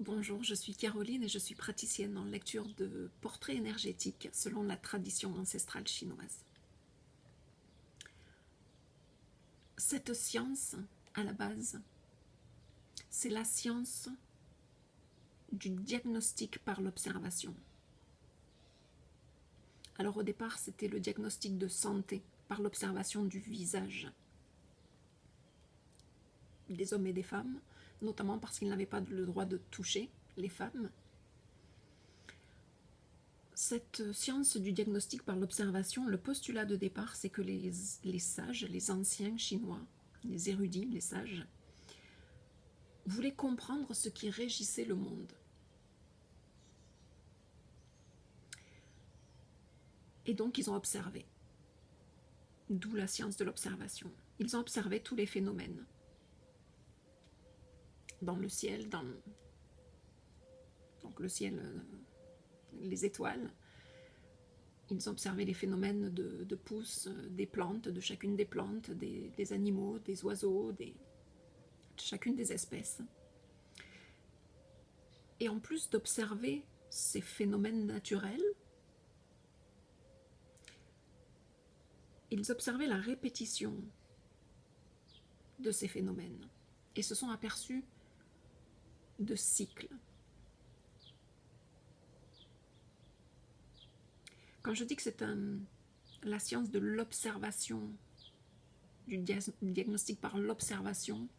Bonjour, je suis Caroline et je suis praticienne en lecture de portraits énergétiques selon la tradition ancestrale chinoise. Cette science, à la base, c'est la science du diagnostic par l'observation. Alors au départ, c'était le diagnostic de santé par l'observation du visage des hommes et des femmes, notamment parce qu'ils n'avaient pas le droit de toucher les femmes. Cette science du diagnostic par l'observation, le postulat de départ, c'est que les sages, les anciens chinois, les érudits, les sages, voulaient comprendre ce qui régissait le monde. Et donc ils ont observé, d'où la science de l'observation. Ils ont observé tous les phénomènes dans le ciel, donc le ciel, les étoiles. Ils ont observé les phénomènes de pousse des plantes, de chacune des plantes, des animaux, des oiseaux, de chacune des espèces. Et en plus d'observer ces phénomènes naturels, ils observaient la répétition de ces phénomènes et se sont aperçus de cycles. Quand je dis que c'est la science de l'observation, du diagnostic par l'observation,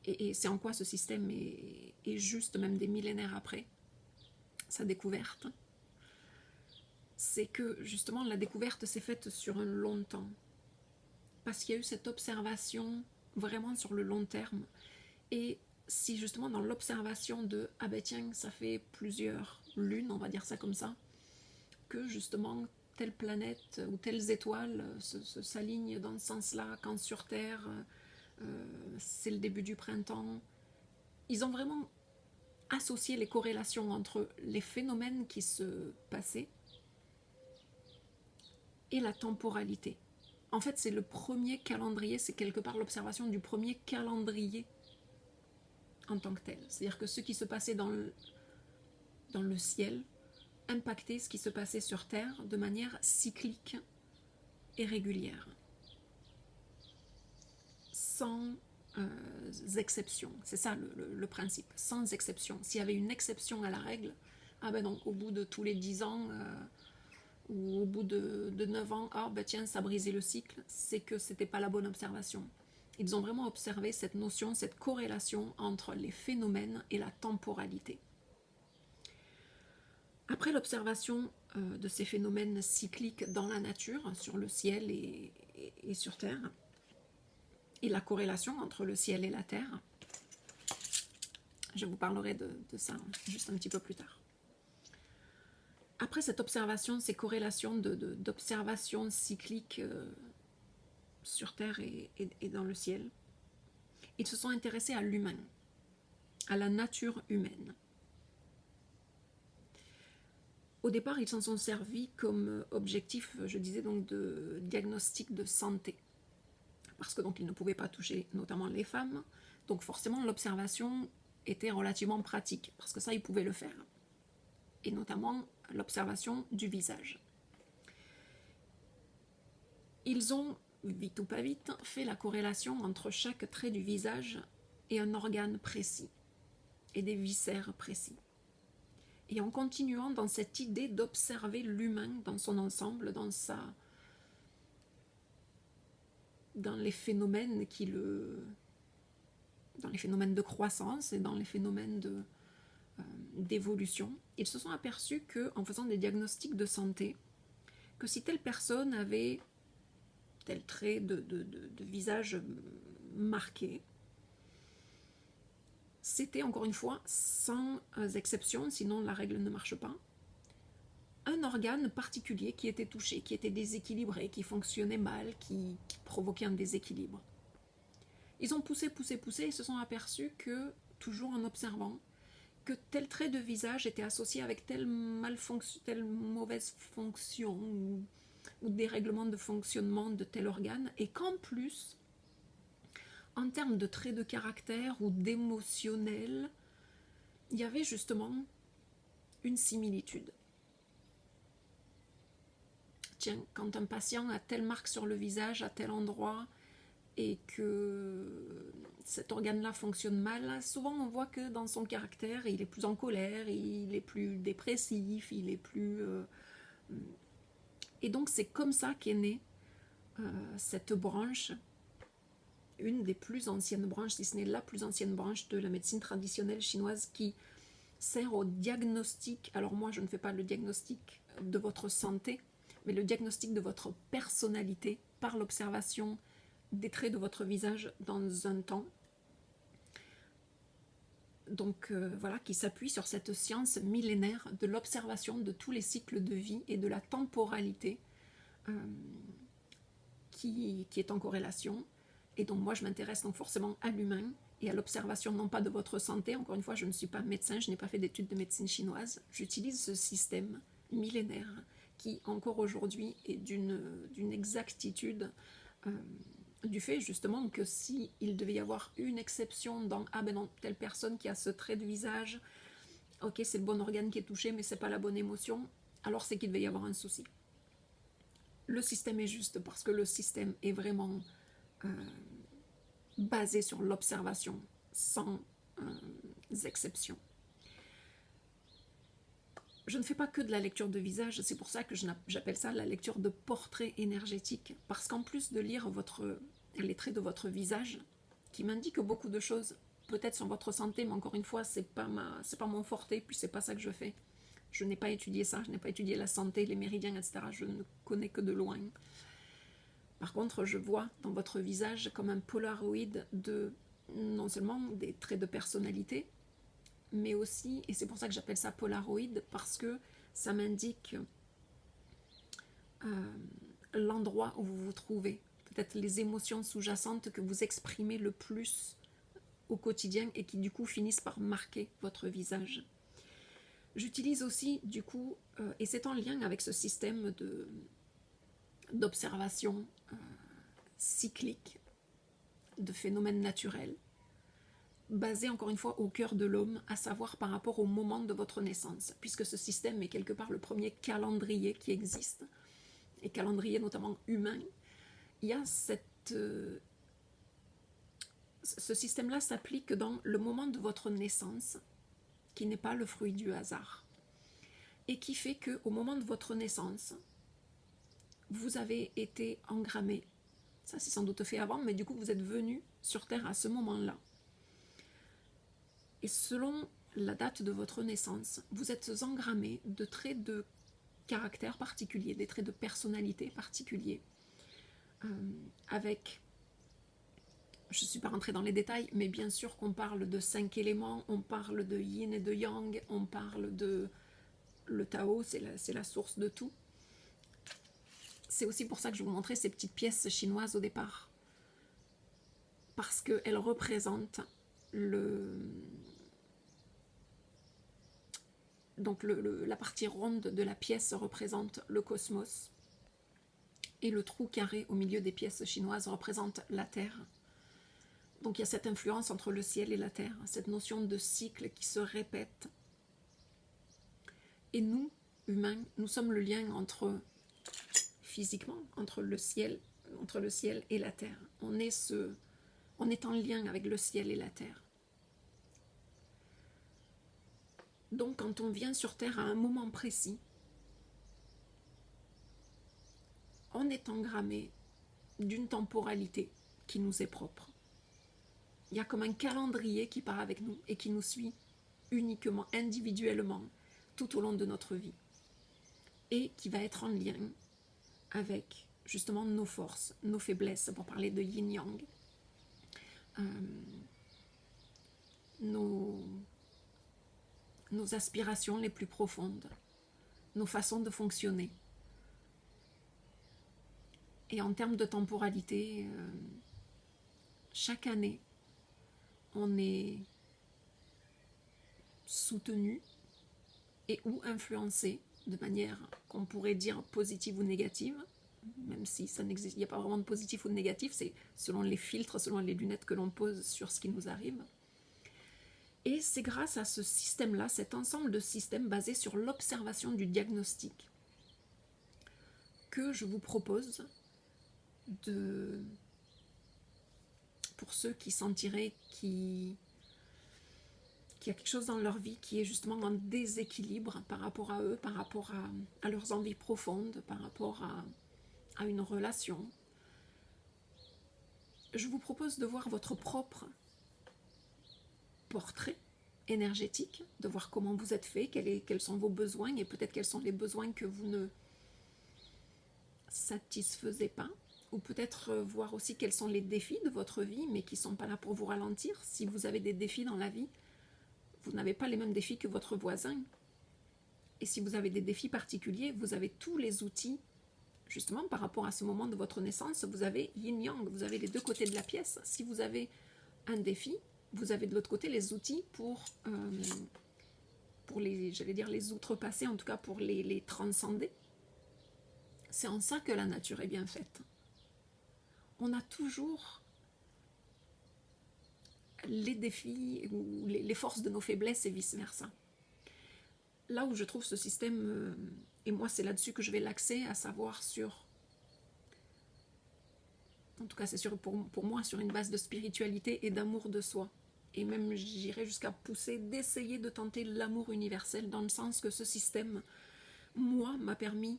et c'est en quoi ce système est juste même des millénaires après sa découverte, c'est que justement la découverte s'est faite sur un long temps, parce qu'il y a eu cette observation vraiment sur le long terme. Et si justement dans l'observation de « ah ben tiens, ça fait plusieurs lunes, on va dire ça comme ça », que justement telle planète ou telles étoiles s'alignent dans ce sens-là, quand sur Terre c'est le début du printemps. Ils ont vraiment associé les corrélations entre les phénomènes qui se passaient et la temporalité. En fait, c'est le premier calendrier, c'est quelque part l'observation du premier calendrier en tant que tel. C'est-à-dire que ce qui se passait dans le ciel impactait ce qui se passait sur Terre de manière cyclique et régulière. Sans exception. C'est ça le principe, sans exception. S'il y avait une exception à la règle, ah ben donc au bout de tous les 10 ans ou au bout de 9 ans, ah ben tiens, ça brisait le cycle, c'est que c'était pas la bonne observation. Ils ont vraiment observé cette notion, cette corrélation entre les phénomènes et la temporalité. Après l'observation de ces phénomènes cycliques dans la nature, sur le ciel et sur Terre, et la corrélation entre le ciel et la terre. Je vous parlerai de ça juste un petit peu plus tard. Après cette observation, ces corrélations d'observation cyclique sur Terre et dans le ciel, ils se sont intéressés à l'humain, à la nature humaine. Au départ, ils s'en sont servis comme objectif, je disais donc, de diagnostic de santé. Parce que donc ils ne pouvaient pas toucher notamment les femmes, donc forcément l'observation était relativement pratique, parce que ça ils pouvaient le faire, et notamment l'observation du visage. Ils ont, vite ou pas vite, fait la corrélation entre chaque trait du visage et un organe précis, et des viscères précis. Et en continuant dans cette idée d'observer l'humain dans son ensemble, dans les phénomènes dans les phénomènes de croissance et dans les phénomènes d'évolution, ils se sont aperçus qu'en faisant des diagnostics de santé, que si telle personne avait tel trait de visage marqué, c'était encore une fois sans exception, sinon la règle ne marche pas, un organe particulier qui était touché, qui était déséquilibré, qui fonctionnait mal, qui provoquait un déséquilibre. Ils ont poussé et se sont aperçus que, toujours en observant, que tel trait de visage était associé avec telle mauvaise fonction ou dérèglement de fonctionnement de tel organe, et qu'en plus, en termes de traits de caractère ou d'émotionnel, il y avait justement une similitude. Tiens, quand un patient a telle marque sur le visage, à tel endroit, et que cet organe-là fonctionne mal, souvent on voit que dans son caractère, il est plus en colère, il est plus dépressif, il est plus... Et donc c'est comme ça qu'est née cette branche, une des plus anciennes branches, si ce n'est la plus ancienne branche de la médecine traditionnelle chinoise qui sert au diagnostic. Alors moi, je ne fais pas le diagnostic de votre santé, mais le diagnostic de votre personnalité par l'observation des traits de votre visage dans un temps. Donc voilà, qui s'appuie sur cette science millénaire de l'observation de tous les cycles de vie et de la temporalité qui est en corrélation. Et donc moi, je m'intéresse donc forcément à l'humain et à l'observation non pas de votre santé. Encore une fois, je ne suis pas médecin, je n'ai pas fait d'études de médecine chinoise. J'utilise ce système millénaire qui, encore aujourd'hui, est d'une exactitude du fait justement que si il devait y avoir une exception dans « Ah ben non, telle personne qui a ce trait de visage, ok, c'est le bon organe qui est touché, mais c'est pas la bonne émotion », alors c'est qu'il devait y avoir un souci. Le système est juste parce que le système est vraiment basé sur l'observation, sans exception. Je ne fais pas que de la lecture de visage, c'est pour ça que j'appelle ça la lecture de portrait énergétique, parce qu'en plus de lire les traits de votre visage, qui m'indiquent beaucoup de choses, peut-être sur votre santé, mais encore une fois, c'est pas mon forté, puis c'est pas ça que je fais. Je n'ai pas étudié ça, je n'ai pas étudié la santé, les méridiens, etc. Je ne connais que de loin. Par contre, je vois dans votre visage comme un polaroid de non seulement des traits de personnalité, mais aussi, et c'est pour ça que j'appelle ça polaroid, parce que ça m'indique l'endroit où vous vous trouvez, peut-être les émotions sous-jacentes que vous exprimez le plus au quotidien et qui du coup finissent par marquer votre visage. J'utilise aussi du coup, et c'est en lien avec ce système d'observation cyclique de phénomènes naturels, basé encore une fois au cœur de l'homme, à savoir par rapport au moment de votre naissance, puisque ce système est quelque part le premier calendrier qui existe, et calendrier notamment humain. Il y a ce système-là s'applique dans le moment de votre naissance, qui n'est pas le fruit du hasard, et qui fait qu'au moment de votre naissance, vous avez été engrammé. Ça c'est sans doute fait avant, mais du coup vous êtes venu sur Terre à ce moment-là. Et selon la date de votre naissance, vous êtes engrammé de traits de caractère particuliers, des traits de personnalité particuliers, avec, je ne suis pas rentrée dans les détails, mais bien sûr qu'on parle de 5 éléments, on parle de yin et de yang, on parle de... Le Tao, c'est la source de tout. C'est aussi pour ça que je vous montrais ces petites pièces chinoises au départ, parce qu'elles représentent donc la partie ronde de la pièce représente le cosmos, et le trou carré au milieu des pièces chinoises représente la Terre. Donc il y a cette influence entre le ciel et la Terre, cette notion de cycle qui se répète. Et nous, humains, nous sommes le lien physiquement, entre le ciel et la Terre. On est en lien avec le ciel et la Terre. Donc quand on vient sur Terre à un moment précis, on est engrammé d'une temporalité qui nous est propre. Il y a comme un calendrier qui part avec nous et qui nous suit uniquement, individuellement, tout au long de notre vie. Et qui va être en lien avec justement nos forces, nos faiblesses, pour parler de yin-yang, nos aspirations les plus profondes, nos façons de fonctionner. Et en termes de temporalité, chaque année, on est soutenu et ou influencé de manière qu'on pourrait dire positive ou négative, même si ça n'existe, il n'y a pas vraiment de positif ou de négatif, c'est selon les filtres, selon les lunettes que l'on pose sur ce qui nous arrive. Et Et c'est grâce à ce système-là, cet ensemble de systèmes basés sur l'observation du diagnostic, que je vous propose de, pour ceux qui sentiraient qu'il y a quelque chose dans leur vie qui est justement en déséquilibre par rapport à eux, par rapport à leurs envies profondes, par rapport à une relation, je vous propose de voir votre propre portrait énergétique, de voir comment vous êtes fait, quels sont vos besoins et peut-être quels sont les besoins que vous ne satisfaisez pas, ou peut-être voir aussi quels sont les défis de votre vie mais qui ne sont pas là pour vous ralentir. Si vous avez des défis dans la vie, vous n'avez pas les mêmes défis que votre voisin. Et si vous avez des défis particuliers, vous avez tous les outils, justement par rapport à ce moment de votre naissance, vous avez yin-yang, vous avez les deux côtés de la pièce. Si vous avez un défi, vous avez de l'autre côté les outils pour les, j'allais dire les outrepasser, en tout cas pour les transcender. C'est en ça que la nature est bien faite. On a toujours les défis ou les forces de nos faiblesses et vice-versa. Là où je trouve ce système, et moi c'est là-dessus que je vais l'axer, à savoir sur, en tout cas c'est sûr pour moi, sur une base de spiritualité et d'amour de soi. Et même j'irais jusqu'à pousser d'essayer de tenter l'amour universel, dans le sens que ce système, moi, m'a permis,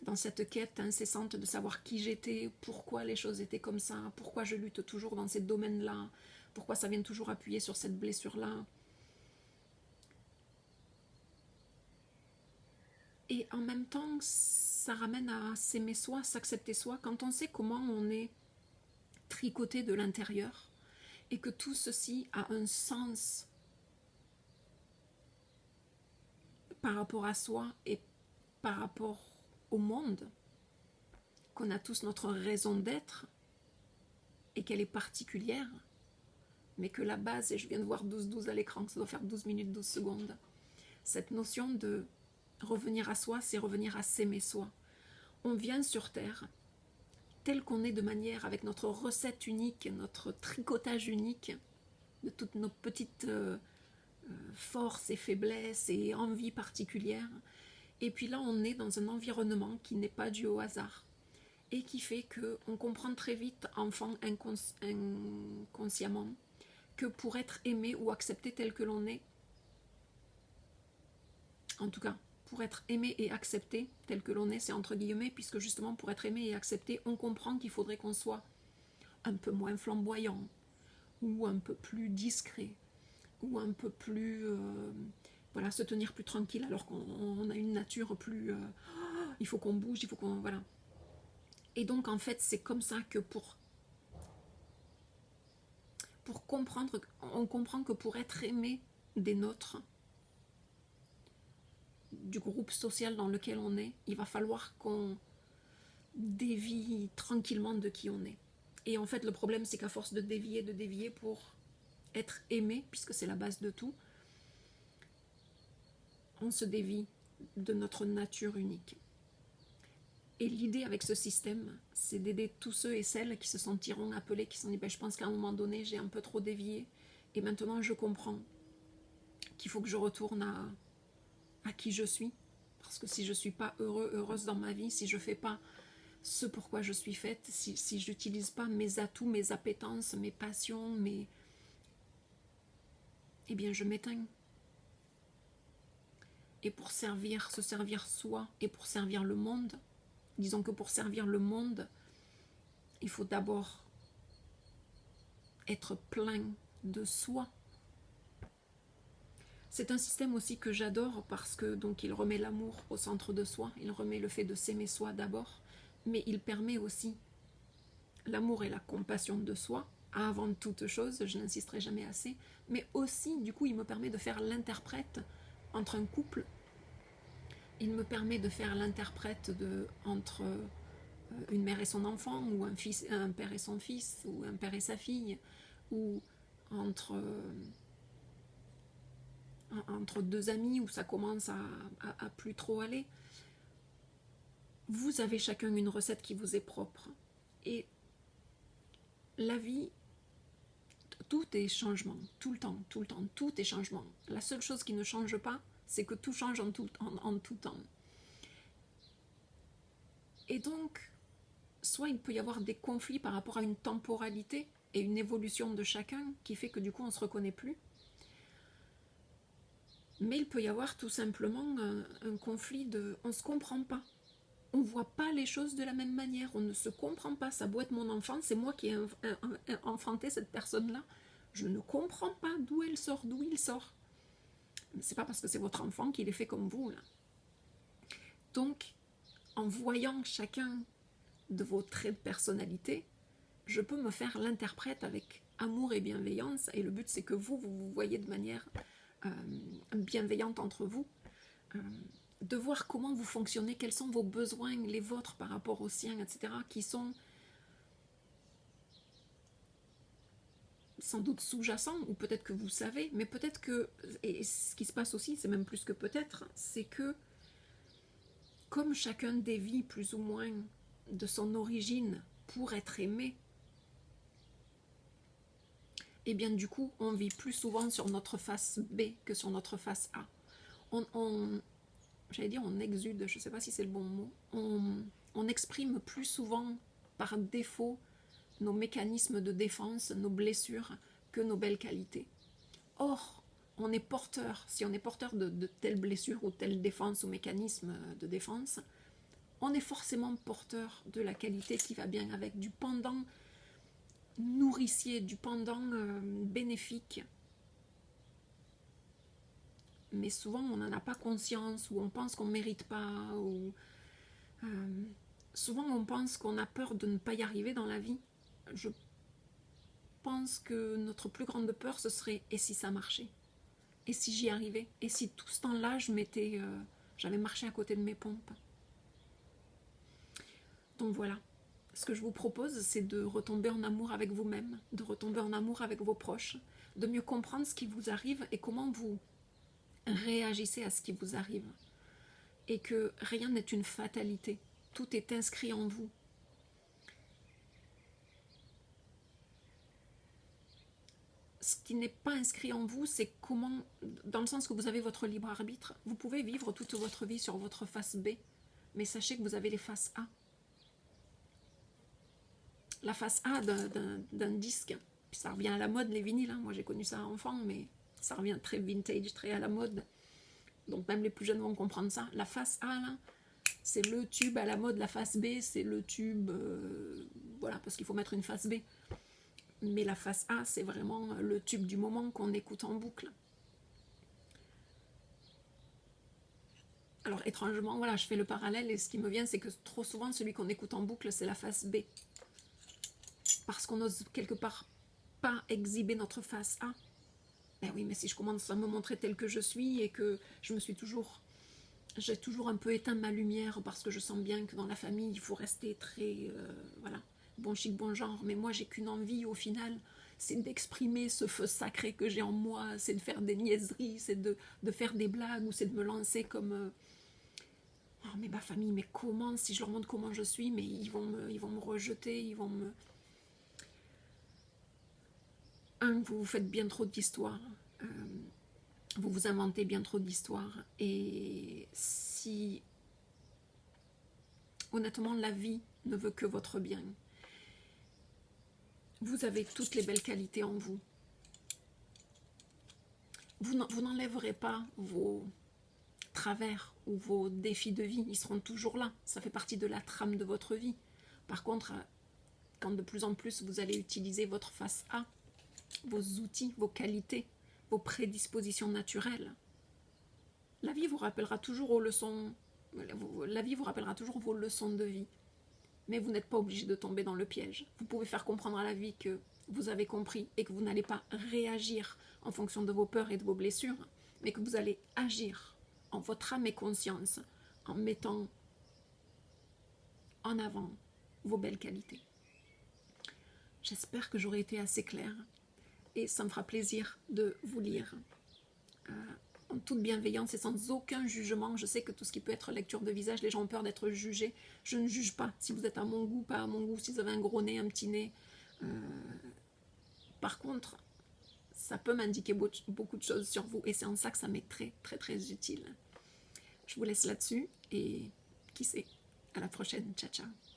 dans cette quête incessante de savoir qui j'étais, pourquoi les choses étaient comme ça, pourquoi je lutte toujours dans ces domaines-là, pourquoi ça vient toujours appuyer sur cette blessure-là. Et en même temps, ça ramène à s'aimer soi, s'accepter soi, quand on sait comment on est tricoté de l'intérieur, et que tout ceci a un sens par rapport à soi et par rapport au monde, qu'on a tous notre raison d'être et qu'elle est particulière, mais que la base, et je viens de voir 12-12 à l'écran, ça doit faire 12 minutes 12 secondes, cette notion de revenir à soi, c'est revenir à s'aimer soi. On vient sur Terre tel qu'on est, de manière avec notre recette unique, notre tricotage unique, de toutes nos petites forces et faiblesses et envies particulières. Et puis là, on est dans un environnement qui n'est pas dû au hasard et qui fait qu'on comprend très vite, enfant, inconsciemment, que pour être aimé ou accepté tel que l'on est, en tout cas, pour être aimé et accepté tel que l'on est, c'est entre guillemets, puisque justement pour être aimé et accepté, on comprend qu'il faudrait qu'on soit un peu moins flamboyant, ou un peu plus discret, ou un peu plus voilà, se tenir plus tranquille, alors qu'on a une nature plus il faut qu'on bouge, il faut qu'on voilà. Et donc en fait c'est comme ça que pour comprendre, on comprend que pour être aimé des nôtres, du groupe social dans lequel on est, il va falloir qu'on dévie tranquillement de qui on est. Et en fait le problème c'est qu'à force de dévier pour être aimé, puisque c'est la base de tout, on se dévie de notre nature unique. Et l'idée avec ce système, c'est d'aider tous ceux et celles qui se sentiront appelés, qui se sont dit je pense qu'à un moment donné j'ai un peu trop dévié et maintenant je comprends qu'il faut que je retourne à qui je suis, parce que si je ne suis pas heureuse dans ma vie, si je ne fais pas ce pourquoi je suis faite, si je n'utilise pas mes atouts, mes appétences, mes passions, eh bien je m'éteins. Et pour se servir soi et pour servir le monde, disons que pour servir le monde, il faut d'abord être plein de soi. C'est un système aussi que j'adore parce que donc il remet l'amour au centre de soi, il remet le fait de s'aimer soi d'abord, mais il permet aussi l'amour et la compassion de soi, avant toute chose, je n'insisterai jamais assez, mais aussi du coup il me permet de faire l'interprète entre un couple, il me permet de faire l'interprète entre une mère et son enfant, ou un père et son fils, ou un père et sa fille, ou entre deux amis où ça commence à plus trop aller. Vous avez chacun une recette qui vous est propre. Et la vie, tout est changement, tout le temps, tout est changement. La seule chose qui ne change pas, c'est que tout change en tout temps. Et donc, soit il peut y avoir des conflits par rapport à une temporalité et une évolution de chacun qui fait que du coup on ne se reconnaît plus. Mais il peut y avoir tout simplement un conflit de on ne se comprend pas. On ne voit pas les choses de la même manière, on ne se comprend pas. Ça doit être mon enfant, c'est moi qui ai enfanté cette personne-là. Je ne comprends pas d'où elle sort, d'où il sort. Mais c'est pas parce que c'est votre enfant qu'il est fait comme vous, là. Donc, en voyant chacun de vos traits de personnalité, je peux me faire l'interprète avec amour et bienveillance. Et le but, c'est que vous voyez de manière bienveillante entre vous. De voir comment vous fonctionnez, quels sont vos besoins, les vôtres par rapport aux siens, etc., qui sont sans doute sous-jacents, ou peut-être que vous savez, mais peut-être que, et ce qui se passe aussi, c'est même plus que peut-être, c'est que comme chacun dévie plus ou moins de son origine pour être aimé, et bien du coup, on vit plus souvent sur notre face B que sur notre face A. J'allais dire on exude, je ne sais pas si c'est le bon mot, on exprime plus souvent par défaut nos mécanismes de défense, nos blessures, que nos belles qualités. Or, on est porteur, si on est porteur de telle blessure ou telle défense ou mécanisme de défense, on est forcément porteur de la qualité qui va bien avec, du pendant nourricier, du pendant bénéfique. Mais souvent on n'en a pas conscience, ou on pense qu'on ne mérite pas, ou souvent on pense qu'on a peur de ne pas y arriver dans la vie. Je pense que notre plus grande peur, ce serait et si ça marchait, et si j'y arrivais, et si tout ce temps-là j'avais marché à côté de mes pompes. Donc voilà, ce que je vous propose, c'est de retomber en amour avec vous-même, de retomber en amour avec vos proches, de mieux comprendre ce qui vous arrive et comment vous réagissez à ce qui vous arrive, et que rien n'est une fatalité, tout est inscrit en vous. Ce qui n'est pas inscrit en vous, c'est comment, dans le sens que vous avez votre libre arbitre, vous pouvez vivre toute votre vie sur votre face B, mais sachez que vous avez les faces A. La face A d'un disque, puis ça revient à la mode, les vinyles, hein. Moi j'ai connu ça enfant, mais ça revient très vintage, très à la mode. Donc même les plus jeunes vont comprendre ça. La face A, là, c'est le tube à la mode. La face B, c'est le tube, voilà, parce qu'il faut mettre une face B. Mais la face A, c'est vraiment le tube du moment qu'on écoute en boucle. Alors étrangement, voilà, je fais le parallèle, et ce qui me vient, c'est que trop souvent, celui qu'on écoute en boucle, c'est la face B. Parce qu'on n'ose quelque part pas exhiber notre face A. Ben oui, mais si je commence à me montrer tel que je suis, et que j'ai toujours un peu éteint ma lumière, parce que je sens bien que dans la famille, il faut rester très, voilà, bon chic, bon genre, mais moi j'ai qu'une envie au final, c'est d'exprimer ce feu sacré que j'ai en moi, c'est de faire des niaiseries, c'est de faire des blagues, ou c'est de me lancer comme oh mais ma famille, mais comment, si je leur montre comment je suis, mais ils vont me rejeter, ils vont me... Vous vous faites bien trop d'histoires, vous vous inventez bien trop d'histoires, et si honnêtement la vie ne veut que votre bien, vous avez toutes les belles qualités en vous. Vous n'enlèverez pas vos travers ou vos défis de vie, ils seront toujours là, ça fait partie de la trame de votre vie. Par contre, quand de plus en plus vous allez utiliser votre face A, vos outils, vos qualités, vos prédispositions naturelles, la vie vous rappellera toujours vos leçons de vie. Mais vous n'êtes pas obligé de tomber dans le piège. Vous pouvez faire comprendre à la vie que vous avez compris, et que vous n'allez pas réagir en fonction de vos peurs et de vos blessures, mais que vous allez agir en votre âme et conscience, en mettant en avant vos belles qualités. J'espère que j'aurai été assez claire, et ça me fera plaisir de vous lire en toute bienveillance et sans aucun jugement. Je sais que tout ce qui peut être lecture de visage, les gens ont peur d'être jugés. Je ne juge pas si vous êtes à mon goût, pas à mon goût, si vous avez un gros nez, un petit nez. Par contre, ça peut m'indiquer beaucoup de choses sur vous et c'est en ça que ça m'est très très très utile. Je vous laisse là-dessus et qui sait, à la prochaine, ciao ciao.